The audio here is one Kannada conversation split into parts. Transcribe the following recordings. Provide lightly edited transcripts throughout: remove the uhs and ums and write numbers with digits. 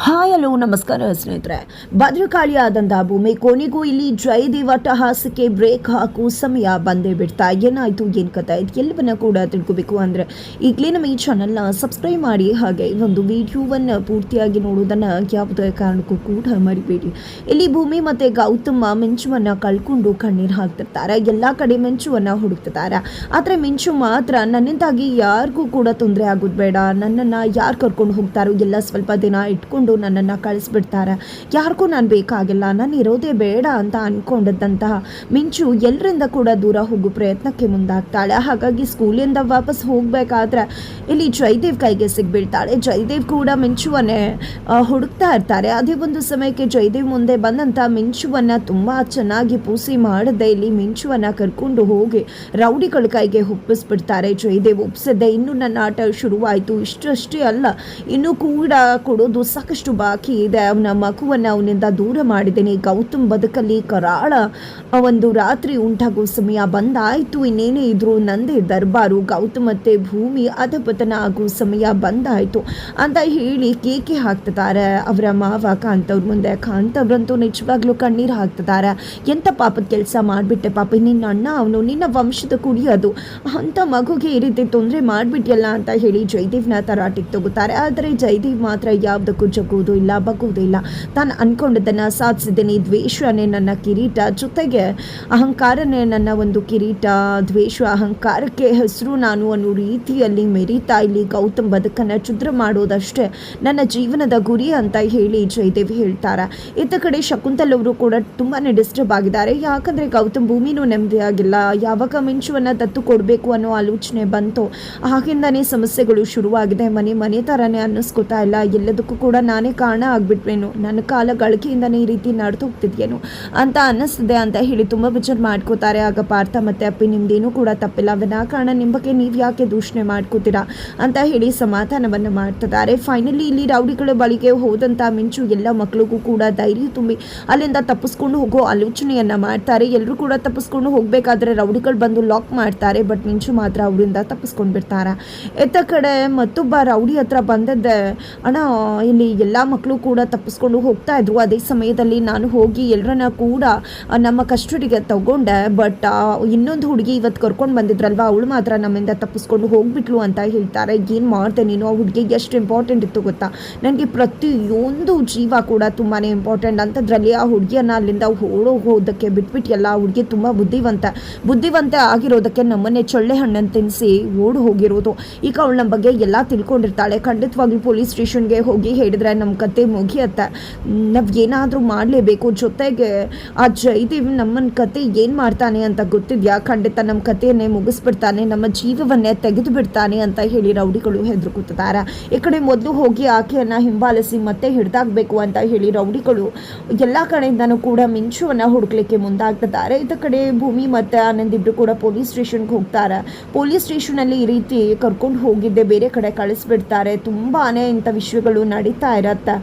ಹಾಯ್ ಹಲೋ ನಮಸ್ಕಾರ ಸ್ನೇಹಿತರೆ. ಭದ್ರಕಾಳಿಯಾದಂಥ ಭೂಮಿ ಕೊನೆಗೂ ಇಲ್ಲಿ ಜಯದೇವ ಅಟ್ಟಹಾಸಕ್ಕೆ ಬ್ರೇಕ್ ಹಾಕೋ ಸಮಯ ಬಂದೇ ಬಿಡ್ತಾ. ಏನಾಯಿತು ಏನು ಕಥೆ ಇದು ಎಲ್ಲವನ್ನ ಕೂಡ ತಿಳ್ಕೋಬೇಕು ಅಂದರೆ ಈಗಲೇ ನಮ್ಮ ಈ ಚಾನಲ್ನ ಸಬ್ಸ್ಕ್ರೈಬ್ ಮಾಡಿ, ಹಾಗೆ ಒಂದು ವಿಡಿಯೋವನ್ನು ಪೂರ್ತಿಯಾಗಿ ನೋಡೋದನ್ನು ಯಾವುದೇ ಕಾರಣಕ್ಕೂ ಕೂಡ ಮರಿಬೇಡಿ. ಇಲ್ಲಿ ಭೂಮಿ ಮತ್ತು ಗೌತಮ ಮಿಂಚುವನ್ನು ಕಳ್ಕೊಂಡು ಕಣ್ಣೀರು ಹಾಕ್ತಿರ್ತಾರೆ. ಎಲ್ಲ ಕಡೆ ಮಿಂಚುವನ್ನು ಹುಡುಕ್ತಿದ್ದಾರೆ. ಆದರೆ ಮಿಂಚು ಮಾತ್ರ ನನ್ನಿಂದಾಗಿ ಯಾರಿಗೂ ಕೂಡ ತೊಂದರೆ ಆಗೋದು ಬೇಡ, ನನ್ನನ್ನು ಯಾರು ಕರ್ಕೊಂಡು ಹೋಗ್ತಾರೋ ಎಲ್ಲ ಸ್ವಲ್ಪ ದಿನ ಇಟ್ಕೊಂಡು ನನ್ನನ್ನು ಕಳಿಸ್ಬಿಡ್ತಾರೆ, ಯಾರಿಗೂ ನಾನು ಬೇಕಾಗಿಲ್ಲ, ನಾನು ಇರೋದೇ ಬೇಡ ಅಂತ ಅನ್ಕೊಂಡಿದ್ದಂತಹ ಮಿಂಚು ಎಲ್ಲರಿಂದ ಕೂಡ ದೂರ ಹೋಗೋ ಪ್ರಯತ್ನಕ್ಕೆ ಮುಂದಾಗ್ತಾಳೆ. ಹಾಗಾಗಿ ಸ್ಕೂಲಿಂದ ವಾಪಸ್ ಹೋಗಬೇಕಾದ್ರೆ ಇಲ್ಲಿ ಜಯದೇವ್ ಕೈಗೆ ಸಿಗ್ಬಿಡ್ತಾಳೆ. ಜಯದೇವ್ ಕೂಡ ಮಿಂಚುವನ್ನೇ ಹುಡುಕ್ತಾ ಇರ್ತಾರೆ. ಅದೇ ಒಂದು ಸಮಯಕ್ಕೆ ಜಯದೇವ್ ಮುಂದೆ ಬಂದಂಥ ಮಿಂಚುವನ್ನು ತುಂಬ ಚೆನ್ನಾಗಿ ಪೂಸಿ ಮಾಡದೆ ಇಲ್ಲಿ ಮಿಂಚುವನ್ನು ಕರ್ಕೊಂಡು ಹೋಗಿ ರೌಡಿಗಳ ಕೈಗೆ ಒಪ್ಪಿಸ್ಬಿಡ್ತಾರೆ. ಜಯದೇವ್ ಒಪ್ಪಿಸದೆ ಇನ್ನು ನನ್ನ ಆಟ ಶುರುವಾಯಿತು, ಇಷ್ಟಷ್ಟೇ ಅಲ್ಲ ಇನ್ನೂ ಕೂಡ ಕೊಡೋದು ಸಾಕಷ್ಟು ಬಾಕಿ ಇದೆ, ಅವನ ಮಗುವನ್ನು ಅವನಿಂದ ದೂರ ಮಾಡಿದ್ದೇನೆ, ಗೌತಮ್ ಬದುಕಲ್ಲಿ ಕರಾಳ ಒಂದು ರಾತ್ರಿ ಉಂಟಾಗೋ ಸಮಯ ಬಂದಾಯಿತು, ಇನ್ನೇನೇ ಇದ್ರು ನಂದೇ ದರ್ಬಾರು, ಗೌತಮ್ ಮತ್ತು ಭೂಮಿ ಅಧಪತನ ಆಗೋ ಸಮಯ ಬಂದಾಯಿತು ಅಂತ ಹೇಳಿ ಕೇಕೆ ಹಾಕ್ತಿದ್ದಾರೆ ಅವರ ಮಾವ ಕಾಂತವ್ರ ಮುಂದೆ. ಕಾಂತವ್ರಂತೂ ನಿಜವಾಗ್ಲೂ ಕಣ್ಣೀರು ಹಾಕ್ತಿದ್ದಾರೆ. ಎಂಥ ಪಾಪದ ಕೆಲಸ ಮಾಡಿಬಿಟ್ಟೆ ಪಾಪ, ನಿನ್ನ ಅಣ್ಣ ಅವನು ನಿನ್ನ ವಂಶದ ಕುಡಿಯೋದು, ಅಂಥ ಮಗುಗೆ ಈ ರೀತಿ ತೊಂದರೆ ಮಾಡಿಬಿಟ್ಟಿಯಲ್ಲ ಅಂತ ಹೇಳಿ ಜಯದೇವ್ನ ತರಾಟಿಗೆ ತಗೋತಾರೆ. ಆದರೆ ಜಯದೇವ್ ಮಾತ್ರ ಯಾವುದಕ್ಕೂ ಜಗ್ಗೋದು ಇಲ್ಲ, ಬಗ್ಗೋದು ಇಲ್ಲ. ತಾನು ಅಂದ್ಕೊಂಡಿದ್ದನ್ನು ಸಾಧಿಸಿದ್ದೇನೆ, ದ್ವೇಷನೇ ನನ್ನ ಕಿರೀಟ, ಜೊತೆಗೆ ಅಹಂಕಾರನೇ ನನ್ನ ಒಂದು ಕಿರೀಟ, ದ್ವೇಷ ಅಹಂಕಾರಕ್ಕೆ ಹೆಸರು ನಾನು ಅನ್ನೋ ರೀತಿಯಲ್ಲಿ ಮೆರೀತಾ ಇಲ್ಲಿ ಗೌತಮ್ ಬದುಕನ್ನು ಛಿದ್ರ ಮಾಡೋದಷ್ಟೇ ನನ್ನ ಜೀವನದ ಗುರಿ ಅಂತ ಹೇಳಿ ಜಯದೇವ್ ಹೇಳ್ತಾರೆ. ಇತ್ತ ಕಡೆ ಶಕುಂತಲ್ ಅವರು ಕೂಡ ತುಂಬಾ ಡಿಸ್ಟರ್ಬ್ ಆಗಿದ್ದಾರೆ. ಯಾಕಂದರೆ ಗೌತಮ್ ಭೂಮಿನೂ ನೆಮ್ಮದಿಯಾಗಿಲ್ಲ. ಯಾವಾಗ ಮಿಂಚುವನ್ನು ದತ್ತು ಕೊಡಬೇಕು ಅನ್ನೋ ಆಲೋಚನೆ ಬಂತು ಆಗಿಂದನೇ ಸಮಸ್ಯೆಗಳು ಶುರುವಾಗಿದೆ. ಮನೆ ಥರನೇ ಅನ್ನಿಸ್ಕೋತಾ ಇಲ್ಲ, ಎಲ್ಲದಕ್ಕೂ ಕೂಡ ನಾನೇ ಕಾರಣ ಆಗ್ಬಿಟ್ವೇನು, ನನ್ನ ಕಾಲ ಗಳಿಕೆಯಿಂದನೇ ಈ ರೀತಿ ನಡೆದು ಹೋಗ್ತಿದ್ಯೇನು ಅಂತ ಅನ್ನಿಸ್ತಿದೆ ಅಂತ ಹೇಳಿ ತುಂಬ ವಿಚಾರ ಮಾಡ್ಕೋತಾರೆ. ಆಗ ಪಾರ್ಥ ಮತ್ತು ಅಪ್ಪಿ ನಿಮ್ದೇನೂ ಕೂಡ ತಪ್ಪಿಲ್ಲ, ವಿನಾಕಾರಣ ನಿಮ್ಮ ಬಗ್ಗೆ ನೀವು ಯಾಕೆ ದೂಷಣೆ ಮಾಡ್ಕೋತೀರಾ ಅಂತ ಹೇಳಿ ಸಮಾಧಾನವನ್ನು ಮಾಡ್ತಿದ್ದಾರೆ. ಫೈನಲಿ ಇಲ್ಲಿ ರೌಡಿಗಳ ಬಳಿಗೆ ಹೋದಂಥ ಮಿಂಚು ಎಲ್ಲ ಮಕ್ಕಳಿಗೂ ಕೂಡ ಧೈರ್ಯ ತುಂಬಿ ಅಲ್ಲಿಂದ ತಪ್ಪಿಸ್ಕೊಂಡು ಹೋಗೋ ಆಲೋಚನೆಯನ್ನು ಮಾಡ್ತಾರೆ. ಎಲ್ಲರೂ ಕೂಡ ತಪ್ಪಿಸ್ಕೊಂಡು ಹೋಗಬೇಕಾದ್ರೆ ರೌಡಿಗಳು ಬಂದು ಲಾಕ್ ಮಾಡ್ತಾರೆ. ಬಟ್ ಮಿಂಚು ಮಾತ್ರ ಅವರಿಂದ ತಪ್ಪಿಸ್ಕೊಂಡು ಬಿಡ್ತಾರೆ. ಎತ್ತ ಕಡೆ ಮತ್ತೊಬ್ಬ ರೌಡಿ ಹತ್ರ ಬಂದದ್ದೆ, ಅಣ್ಣ ಇಲ್ಲಿ ಎಲ್ಲ ಮಕ್ಕಳು ಕೂಡ ತಪ್ಪಿಸ್ಕೊಂಡು ಹೋಗ್ತಾ ಇದ್ರು, ಅದೇ ಸಮಯದಲ್ಲಿ ನಾನು ಹೋಗಿ ಎಲ್ಲರನ್ನ ಕೂಡ ನಮ್ಮ ಕಸ್ಟಡಿಗೆ ತಗೊಂಡೆ. ಬಟ್ ಇನ್ನೊಂದು ಹುಡುಗಿ ಇವತ್ತು ಕರ್ಕೊಂಡು ಬಂದಿದ್ರಲ್ವ, ಅವಳು ಮಾತ್ರ ನಮ್ಮಿಂದ ತಪ್ಪಿಸ್ಕೊಂಡು ಹೋಗ್ಬಿಟ್ಲು ಅಂತ ಹೇಳ್ತಾರೆ. ಏನು ಮಾಡಿದೆ ನೀನು, ಆ ಹುಡುಗಿಗೆ ಎಷ್ಟು ಇಂಪಾರ್ಟೆಂಟ್ ಇತ್ತು ಗೊತ್ತಾ, ನನಗೆ ಪ್ರತಿಯೊಂದು ಜೀವ ಕೂಡ ತುಂಬಾ ಇಂಪಾರ್ಟೆಂಟ್ ಅಂಥದ್ರಲ್ಲಿ ಆ ಹುಡುಗಿಯನ್ನು ಅಲ್ಲಿಂದ ಹೋಗೋದಕ್ಕೆ ಬಿಟ್ಬಿಟ್ಟಿಯಲ್ಲ. ಆ ಹುಡುಗಿ ತುಂಬ ಬುದ್ಧಿವಂತೆ ಆಗಿರೋದಕ್ಕೆ ನಮ್ಮನ್ನೇ ಚೊಳ್ಳೆ ಹಣ್ಣನ್ನು ತಿನ್ನಿಸಿ ಓಡು ಹೋಗಿರೋದು. ಈಗ ಅವಳು ನಮ್ಮ ಬಗ್ಗೆ ಎಲ್ಲ ತಿಳ್ಕೊಂಡಿರ್ತಾಳೆ. ಖಂಡಿತವಾಗ್ಲೂ ಪೊಲೀಸ್ ಸ್ಟೇಷನ್ಗೆ ಹೋಗಿ ಹೇಳಿದ್ರೆ ನಮ್ಮ ಕತೆ ಮುಗಿಯತ್ತೆ, ನಾವು ಏನಾದರೂ ಮಾಡಲೇಬೇಕು. ಜೊತೆಗೆ ಆ ಜಯದೇವ್ ನಮ್ಮನ್ನ ಕತೆ ಏನು ಮಾಡ್ತಾನೆ ಅಂತ ಗೊತ್ತಿದೆಯಾ, ಖಂಡಿತ ನಮ್ಮ ಕಥೆಯನ್ನೇ ಮುಗಿಸ್ಬಿಡ್ತಾನೆ, ನಮ್ಮ ಜೀವವನ್ನೇ ತೆಗೆದು ಬಿಡ್ತಾನೆ ಅಂತ ಹೇಳಿ ರೌಡಿಗಳು ಹೆದರ್ಕೊತಿದ್ದಾರೆ. ಈ ಕಡೆ ಮೊದಲು ಹೋಗಿ ಆಕೆಯನ್ನು ಹಿಂಬಾಲಿಸಿ ಮತ್ತೆ ಹಿಡಿದಾಗಬೇಕು ಅಂತ ಹೇಳಿ ರೌಡಿಗಳು ಎಲ್ಲ ಕಡೆಯಿಂದನೂ ಕೂಡ ಮಿಂಚುವನ್ನು ಹುಡುಕ್ಲಿಕ್ಕೆ ಮುಂದಾಗ್ತಿದ್ದಾರೆ. ಇತ್ತ ಕಡೆ ಭೂಮಿ ಮತ್ತು ಆನಂದ್ ಇಬ್ಬರು ಕೂಡ ಪೊಲೀಸ್ ಸ್ಟೇಷನ್ಗೆ ಹೋಗ್ತಾರೆ. ಪೊಲೀಸ್ ಸ್ಟೇಷನಲ್ಲಿ ಈ ರೀತಿ ಕರ್ಕೊಂಡು ಹೋಗಿದ್ದೆ ಬೇರೆ ಕಡೆ ಕಳಿಸ್ಬಿಡ್ತಾರೆ. ತುಂಬಾ ಇಂಥ ವಿಷಯಗಳು ನಡೀತಾ ಇರತ್ತೆ,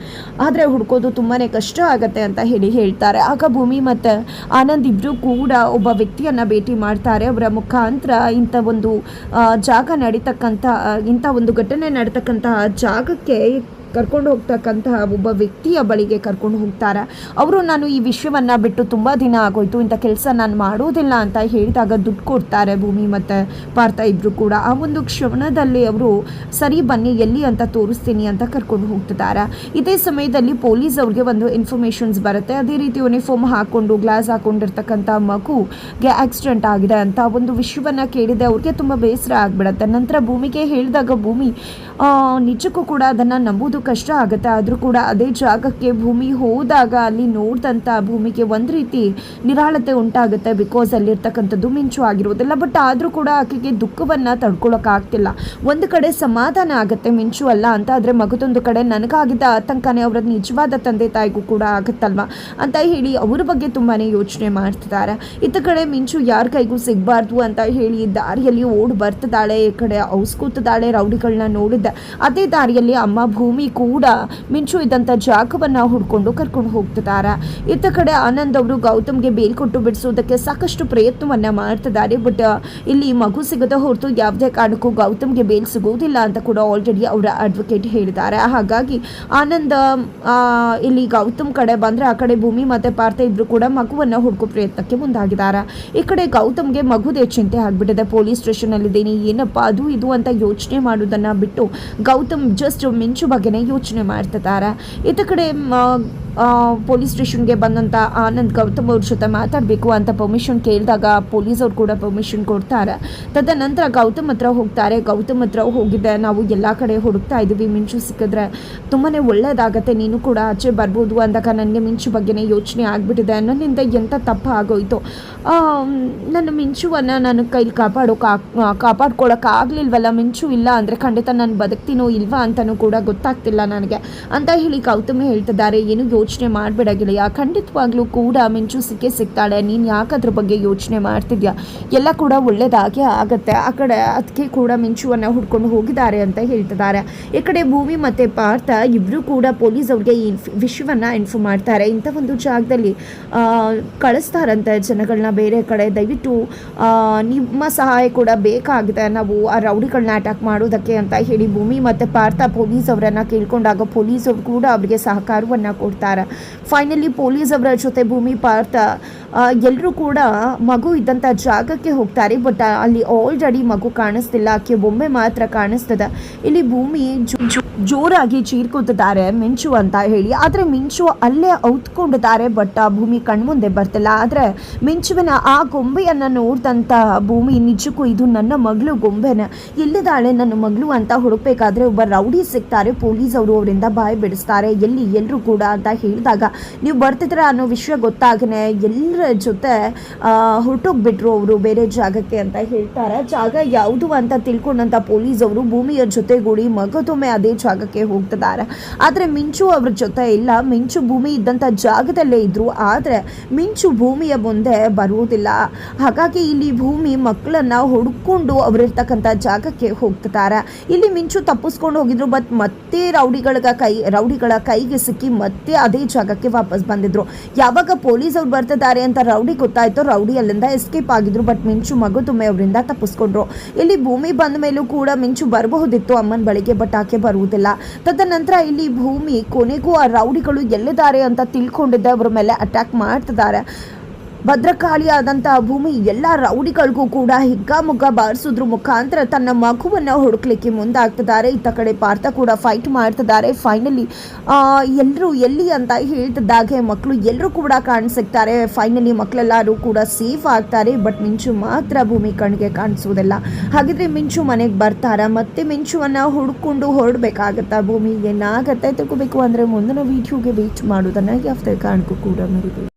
ಆದರೆ ಹುಡ್ಕೋದು ತುಂಬಾ ಕಷ್ಟ ಆಗತ್ತೆ ಅಂತ ಹೇಳಿ ಹೇಳ್ತಾರೆ. ಆಗ ಭೂಮಿ ಮತ್ತು ಆನಂದ್ ಇಬ್ಬರು ಕೂಡ ಒಬ್ಬ ವ್ಯಕ್ತಿಯನ್ನು ಭೇಟಿ ಮಾಡ್ತಾರೆ. ಅವರ ಮುಖಾಂತರ ಇಂಥ ಒಂದು ಇಂಥ ಒಂದು ಘಟನೆ ನಡೀತಕ್ಕಂತಹ ಜಾಗಕ್ಕೆ ಕರ್ಕೊಂಡು ಹೋಗ್ತಕ್ಕಂತಹ ಒಬ್ಬ ವ್ಯಕ್ತಿಯ ಬಳಿಗೆ ಕರ್ಕೊಂಡು ಹೋಗ್ತಾರೆ. ಅವರು ನಾನು ಈ ವಿಷಯವನ್ನು ಬಿಟ್ಟು ತುಂಬ ದಿನ ಆಗೋಯ್ತು, ಇಂಥ ಕೆಲಸ ನಾನು ಮಾಡೋದಿಲ್ಲ ಅಂತ ಹೇಳಿದಾಗ ದುಡ್ಡು ಕೊಡ್ತಾರೆ ಭೂಮಿ ಮತ್ತು ಪಾರ್ಥ ಇಬ್ಬರು ಕೂಡ. ಆ ಒಂದು ಕ್ಷಣದಲ್ಲಿ ಅವರು ಸರಿ ಬನ್ನಿ ಎಲ್ಲಿ ಅಂತ ತೋರಿಸ್ತೀನಿ ಅಂತ ಕರ್ಕೊಂಡು ಹೋಗ್ತಿದ್ದಾರೆ. ಇದೇ ಸಮಯದಲ್ಲಿ ಪೊಲೀಸ್ ಅವ್ರಿಗೆ ಒಂದು ಇನ್ಫಾರ್ಮೇಷನ್ಸ್ ಬರುತ್ತೆ. ಅದೇ ರೀತಿ ಯೂನಿಫಾರ್ಮ್ ಹಾಕ್ಕೊಂಡು ಗ್ಲಾಸ್ ಹಾಕ್ಕೊಂಡಿರ್ತಕ್ಕಂಥ ಮಗುಗೆ ಆಕ್ಸಿಡೆಂಟ್ ಆಗಿದೆ ಅಂತ ಒಂದು ವಿಷಯವನ್ನು ಕೇಳಿದೆ. ಅವ್ರಿಗೆ ತುಂಬ ಬೇಸರ ಆಗಿಬಿಡುತ್ತೆ. ನಂತರ ಭೂಮಿಗೆ ಹೇಳಿದಾಗ ಭೂಮಿ ನಿಜಕ್ಕೂ ಕೂಡ ಅದನ್ನು ನಂಬೋದು ಕಷ್ಟ ಆಗುತ್ತೆ. ಆದರೂ ಕೂಡ ಅದೇ ಜಾಗಕ್ಕೆ ಭೂಮಿ ಹೋದಾಗ ಅಲ್ಲಿ ನೋಡಿದಂಥ ಭೂಮಿಗೆ ಒಂದು ರೀತಿ ನಿರಾಳತೆ ಉಂಟಾಗುತ್ತೆ. ಬಿಕಾಸ್ ಅಲ್ಲಿರ್ತಕ್ಕಂಥದ್ದು ಮಿಂಚು ಆಗಿರೋದಿಲ್ಲ. ಬಟ್ ಆದರೂ ಕೂಡ ಆಕೆಗೆ ದುಃಖವನ್ನು ತಡ್ಕೊಳ್ಳೋಕ್ಕಾಗ್ತಿಲ್ಲ. ಒಂದು ಕಡೆ ಸಮಾಧಾನ ಆಗುತ್ತೆ ಮಿಂಚು ಅಲ್ಲ ಅಂತ, ಆದರೆ ಮಗದೊಂದು ಕಡೆ ನನಗಾಗಿದ್ದ ಆತಂಕನೇ ಅವರ ನಿಜವಾದ ತಂದೆ ತಾಯಿಗೂ ಕೂಡ ಆಗುತ್ತಲ್ವ ಅಂತ ಹೇಳಿ ಅವ್ರ ಬಗ್ಗೆ ತುಂಬಾ ಯೋಚನೆ ಮಾಡ್ತಿದ್ದಾರೆ. ಇತ್ತ ಕಡೆ ಮಿಂಚು ಯಾರ ಕೈಗೂ ಸಿಗಬಾರ್ದು ಅಂತ ಹೇಳಿ ದಾರಿಯಲ್ಲಿ ಓಡಿ ಬರ್ತಿದ್ದಾಳೆ. ಈ ಕಡೆ ಔಸ್ಕೂತಿದ್ದಾಳೆ. ರೌಡಿಗಳನ್ನ ನೋಡಿದ್ದೆ ಆಗಿದೆ. ಅದೇ ದಾರಿಯಲ್ಲಿ ಅಮ್ಮ ಭೂಮಿ ಕೂಡ ಮಿಂಚು ಇದ್ದಂಥ ಜಾಗವನ್ನು ಹುಡ್ಕೊಂಡು ಕರ್ಕೊಂಡು ಹೋಗ್ತಿದ್ದಾರೆ. ಇತ್ತ ಕಡೆ ಆನಂದ್ ಅವರು ಗೌತಮ್ಗೆ ಬೇಲ್ ಕೊಟ್ಟು ಬಿಡಿಸೋದಕ್ಕೆ ಸಾಕಷ್ಟು ಪ್ರಯತ್ನವನ್ನ ಮಾಡ್ತಿದ್ದಾರೆ. ಬಟ್ ಇಲ್ಲಿ ಮಗು ಸಿಗದ ಹೊರತು ಯಾವುದೇ ಕಾರಣಕ್ಕೂ ಗೌತಮ್ಗೆ ಬೇಲ್ ಸಿಗೋದಿಲ್ಲ ಅಂತ ಕೂಡ ಆಲ್ರೆಡಿ ಅವರ ಅಡ್ವೊಕೇಟ್ ಹೇಳಿದ್ದಾರೆ. ಹಾಗಾಗಿ ಆನಂದ್ ಇಲ್ಲಿ ಗೌತಮ್ ಕಡೆ ಬಂದ್ರೆ ಆ ಕಡೆ ಭೂಮಿ ಮತ್ತೆ ಪಾರ್ಥ ಇಬ್ರು ಕೂಡ ಮಗುವನ್ನ ಹುಡುಕೋ ಪ್ರಯತ್ನಕ್ಕೆ ಮುಂದಾಗಿದ್ದಾರೆ. ಈ ಕಡೆ ಗೌತಮ್ಗೆ ಮಗುದೇ ಚಿಂತೆ ಆಗ್ಬಿಟ್ಟಿದೆ. ಪೊಲೀಸ್ ಸ್ಟೇಷನ್ ಅಲ್ಲಿದ್ದೀನಿ, ಏನಪ್ಪಾ ಅದು ಇದು ಅಂತ ಯೋಚನೆ ಮಾಡೋದನ್ನ ಬಿಟ್ಟು ಗೌತಮ್ ಜಸ್ಟ್ ಮಿಂಚು ಬಗ್ಗೆನೇ ಯೋಚನೆ ಮಾಡ್ತಿದ್ದಾರೆ. ಇತ್ತ ಕಡೆ ಪೊಲೀಸ್ ಸ್ಟೇಷನ್ಗೆ ಬಂದಂಥ ಆನಂದ್ ಗೌತಮ್ ಅವ್ರ ಜೊತೆ ಮಾತಾಡಬೇಕು ಅಂತ ಪರ್ಮಿಷನ್ ಕೇಳಿದಾಗ ಪೊಲೀಸ್ ಅವ್ರು ಕೂಡ ಪರ್ಮಿಷನ್ ಕೊಡ್ತಾರೆ. ತದನಂತರ ಗೌತಮ್ ಹತ್ರ ಹೋಗ್ತಾರೆ. ಗೌತಮ್ ಹತ್ರ ಹೋಗಿದ್ದೆ, ನಾವು ಎಲ್ಲ ಕಡೆ ಹುಡುಕ್ತಾ ಇದ್ದೀವಿ, ಮಿಂಚು ಸಿಕ್ಕಿದ್ರೆ ತುಂಬಾ ಒಳ್ಳೇದಾಗತ್ತೆ, ನೀನು ಕೂಡ ಆಚೆ ಬರ್ಬೋದು ಅಂದಾಗ ನನಗೆ ಮಿಂಚು ಬಗ್ಗೆನೇ ಯೋಚನೆ ಆಗಿಬಿಟ್ಟಿದೆ. ನನ್ನಿಂದ ಎಂಥ ತಪ್ಪು ಆಗೋಯ್ತು, ನನ್ನ ಮಿಂಚುವನ್ನು ನನ್ನ ಕೈಲಿ ಕಾಪಾಡ್ಕೊಳ್ಳೋಕ್ಕಾಗಲಿಲ್ವಲ್ಲ, ಮಿಂಚು ಇಲ್ಲ ಅಂದರೆ ಖಂಡಿತ ನಾನು ಬದುಕ್ತೀನೋ ಇಲ್ವಾ ಅಂತಲೂ ಕೂಡ ಗೊತ್ತಾಗ್ತಿಲ್ಲ ನನಗೆ ಅಂತ ಹೇಳಿ ಗೌತಮ್ ಹೇಳ್ತಿದ್ದಾರೆ. ಏನು ಯೋಚನೆ ಮಾಡಬೇಡ ಗೆಳೆಯ, ಖಂಡಿತವಾಗ್ಲೂ ಕೂಡ ಮಿಂಚು ಸಿಗ್ತಾಳೆ, ನೀನು ಯಾಕೆ ಅದ್ರ ಬಗ್ಗೆ ಯೋಚನೆ ಮಾಡ್ತಿದ್ಯಾ, ಎಲ್ಲ ಕೂಡ ಒಳ್ಳೇದಾಗೆ ಆಗುತ್ತೆ. ಆ ಕಡೆ ಅದಕ್ಕೆ ಕೂಡ ಮಿಂಚುವನ್ನು ಹುಡ್ಕೊಂಡು ಹೋಗಿದ್ದಾರೆ ಅಂತ ಹೇಳ್ತಿದ್ದಾರೆ. ಈ ಕಡೆ ಭೂಮಿ ಮತ್ತು ಪಾರ್ಥ ಇಬ್ಬರು ಕೂಡ ಪೊಲೀಸ್ ಅವ್ರಿಗೆ ಈ ವಿಷಯವನ್ನು ಇನ್ಫಾರ್ಮ್ ಮಾಡ್ತಾರೆ. ಇಂಥ ಒಂದು ಜಾಗದಲ್ಲಿ ಕಳಿಸ್ತಾರಂತೆ ಜನಗಳನ್ನ ಬೇರೆ ಕಡೆ, ದಯವಿಟ್ಟು ನಿಮ್ಮ ಸಹಾಯ ಕೂಡ ಬೇಕಾಗಿದೆ, ನಾವು ಆ ರೌಡಿಗಳನ್ನ ಅಟ್ಯಾಕ್ ಮಾಡೋದಕ್ಕೆ ಅಂತ ಹೇಳಿ ಭೂಮಿ ಮತ್ತು ಪಾರ್ಥ ಪೊಲೀಸ್ ಅವರನ್ನು ಕೇಳ್ಕೊಂಡಾಗ ಪೊಲೀಸ್ ಅವರು ಕೂಡ ಅವರಿಗೆ ಸಹಕಾರವನ್ನು ಕೊಡ್ತಾರೆ. ಫೈನಲಿ ಪೊಲೀಸ್ ಅವರ ಜೊತೆ ಭೂಮಿ ಪಾರ್ಥ ಎಲ್ಲರೂ ಕೂಡ ಮಗು ಇದ್ದಂಥ ಜಾಗಕ್ಕೆ ಹೋಗ್ತಾರೆ. ಬಟ್ ಅಲ್ಲಿ ಆಲ್ರೆಡಿ ಮಗು ಕಾಣಿಸ್ತಿಲ್ಲ, ಆಕೆ ಬೊಮ್ಮೆ ಮಾತ್ರ ಕಾಣಿಸ್ತದೆ. ಇಲ್ಲಿ ಭೂಮಿ ಜೋರಾಗಿ ಚೀರ್ಕೊತಿದ್ದಾರೆ ಮಿಂಚು ಅಂತ ಹೇಳಿ, ಆದರೆ ಮಿಂಚು ಅಲ್ಲೇ ಔತ್ಕೊಂಡಿದ್ದಾರೆ. ಬಟ್ ಆ ಭೂಮಿ ಕಣ್ಮುಂದೆ ಬರ್ತಿಲ್ಲ. ಆದರೆ ಮಿಂಚುವಿನ ಆ ಗೊಂಬೆಯನ್ನು ನೋಡಿದಂಥ ಭೂಮಿ, ನಿಜಕ್ಕೂ ಇದು ನನ್ನ ಮಗಳು ಗೊಂಬೆನ, ಎಲ್ಲಿದ್ದಾಳೆ ನನ್ನ ಮಗಳು ಅಂತ ಹುಡುಕ್ಬೇಕಾದ್ರೆ ಒಬ್ಬ ರೌಡಿ ಸಿಗ್ತಾರೆ. ಪೊಲೀಸ್ ಅವರು ಅವರಿಂದ ಬಾಯಿ ಬಿಡಿಸ್ತಾರೆ. ಎಲ್ಲರೂ ಕೂಡ ಅಂತ ಹೇಳಿದಾಗ ನೀವು ಬರ್ತಿದ್ರ ಅನ್ನೋ ವಿಷಯ ಗೊತ್ತಾಗನೆ ಎಲ್ಲರ ಜೊತೆ ಹೊರಟೋಗ್ಬಿಟ್ರು ಅವರು ಬೇರೆ ಜಾಗಕ್ಕೆ ಅಂತ ಹೇಳ್ತಾರೆ. ಜಾಗ ಯಾವುದು ಅಂತ ತಿಳ್ಕೊಂಡಂಥ ಪೊಲೀಸ್ ಅವರು ಭೂಮಿಯ ಜೊತೆಗೂಡಿ ಮಗದೊಮ್ಮೆ ಅದೇ ಜಾಗಕ್ಕೆ ಹೋಗ್ತಿದ್ದಾರೆ. ಆದರೆ ಮಿಂಚು ಅವ್ರ ಜೊತೆ ಇಲ್ಲ. ಮಿಂಚು ಭೂಮಿ ಇದ್ದಂಥ ಜಾಗದಲ್ಲೇ ಇದ್ರು, ಆದರೆ ಮಿಂಚು ಭೂಮಿಯ ಮುಂದೆ ಬರುವುದಿಲ್ಲ. ಹಾಗಾಗಿ ಇಲ್ಲಿ ಭೂಮಿ ಮಕ್ಕಳನ್ನ ಹುಡುಕೊಂಡು ಅವರಿರ್ತಕ್ಕಂಥ ಜಾಗಕ್ಕೆ ಹೋಗ್ತಿದ್ದಾರೆ. ಇಲ್ಲಿ ಮಿಂಚು ತಪ್ಪಿಸ್ಕೊಂಡು ಹೋಗಿದ್ರು, ಬಟ್ ಮತ್ತೆ ರೌಡಿಗಳ ಕೈಗೆ ಸಿಕ್ಕಿ ಮತ್ತೆ ಅದೇ ಜಾಗಕ್ಕೆ ವಾಪಸ್ ಬಂದಿದ್ರು. ಯಾವಾಗ ಪೊಲೀಸ್ ಅವ್ರು ಬರ್ತಿದ್ದಾರೆ ಅಂತ ರೌಡಿ ಗೊತ್ತಾಯ್ತು, ರೌಡಿ ಅಲ್ಲಿಂದ ಎಸ್ಕೇಪ್ ಆಗಿದ್ರು. ಬಟ್ ಮಿಂಚು ಮಗುದೊಮ್ಮೆ ಅವರಿಂದ ತಪ್ಪಿಸ್ಕೊಂಡ್ರು. ಇಲ್ಲಿ ಭೂಮಿ ಬಂದ ಮೇಲೂ ಕೂಡ ಮಿಂಚು ಬರಬಹುದಿತ್ತು ಅಮ್ಮನ ಬಳಿಗೆ, ಬಟ್ ಆಕೆ ಬರುವುದಿಲ್ಲ. ತದನಂತರ ಇಲ್ಲಿ ಭೂಮಿ ಕೊನೆಗೂ ಆ ರೌಡಿಗಳು ಎಲ್ಲಿದ್ದಾರೆ ಅಂತ ತಿಳ್ಕೊಂಡಿದ್ದೆ ಅವರ ಮೇಲೆ ಅಟ್ಯಾಕ್ ಮಾಡ್ತಿದ್ದಾರೆ. ಭದ್ರಕಾಳಿಯಾದಂಥ ಭೂಮಿ ಎಲ್ಲ ರೌಡಿಗಳಿಗೂ ಕೂಡ ಹಿಗ್ಗಾಮುಗ್ಗ ಬಾರಿಸೋದ್ರ ಮುಖಾಂತರ ತನ್ನ ಮಗುವನ್ನು ಹುಡುಕ್ಲಿಕ್ಕೆ ಮುಂದಾಗ್ತಿದ್ದಾರೆ. ಇತ್ತ ಕಡೆ ಪಾರ್ಥ ಕೂಡ ಫೈಟ್ ಮಾಡ್ತಿದ್ದಾರೆ. ಫೈನಲಿ ಎಲ್ಲರೂ ಎಲ್ಲಿ ಅಂತ ಹೇಳ್ತಿದ್ದಾಗೆ ಮಕ್ಕಳು ಎಲ್ಲರೂ ಕೂಡ ಕಾಣಿಸ್ತಾರೆ. ಫೈನಲಿ ಮಕ್ಕಳೆಲ್ಲರೂ ಕೂಡ ಸೇಫ್ ಆಗ್ತಾರೆ. ಬಟ್ ಮಿಂಚು ಮಾತ್ರ ಭೂಮಿ ಕಣ್ಣಿಗೆ ಕಾಣಿಸೋದಿಲ್ಲ. ಹಾಗಿದ್ರೆ ಮಿಂಚು ಮನೆಗೆ ಬರ್ತಾರ, ಮತ್ತೆ ಮಿಂಚುವನ್ನು ಹುಡ್ಕೊಂಡು ಹೊರಡಬೇಕಾಗತ್ತಾ ಭೂಮಿ, ಏನಾಗತ್ತೆ ತಿಳ್ಕೋಬೇಕು ಅಂದರೆ ಮುಂದಿನ ವಿಡಿಯೋಗೆ ವೇಟ್ ಮಾಡೋದನ್ನು ಯಾವುದೇ ಕಾರಣಕ್ಕೂ ಕೂಡ ಮರಿಬೇಡಿ.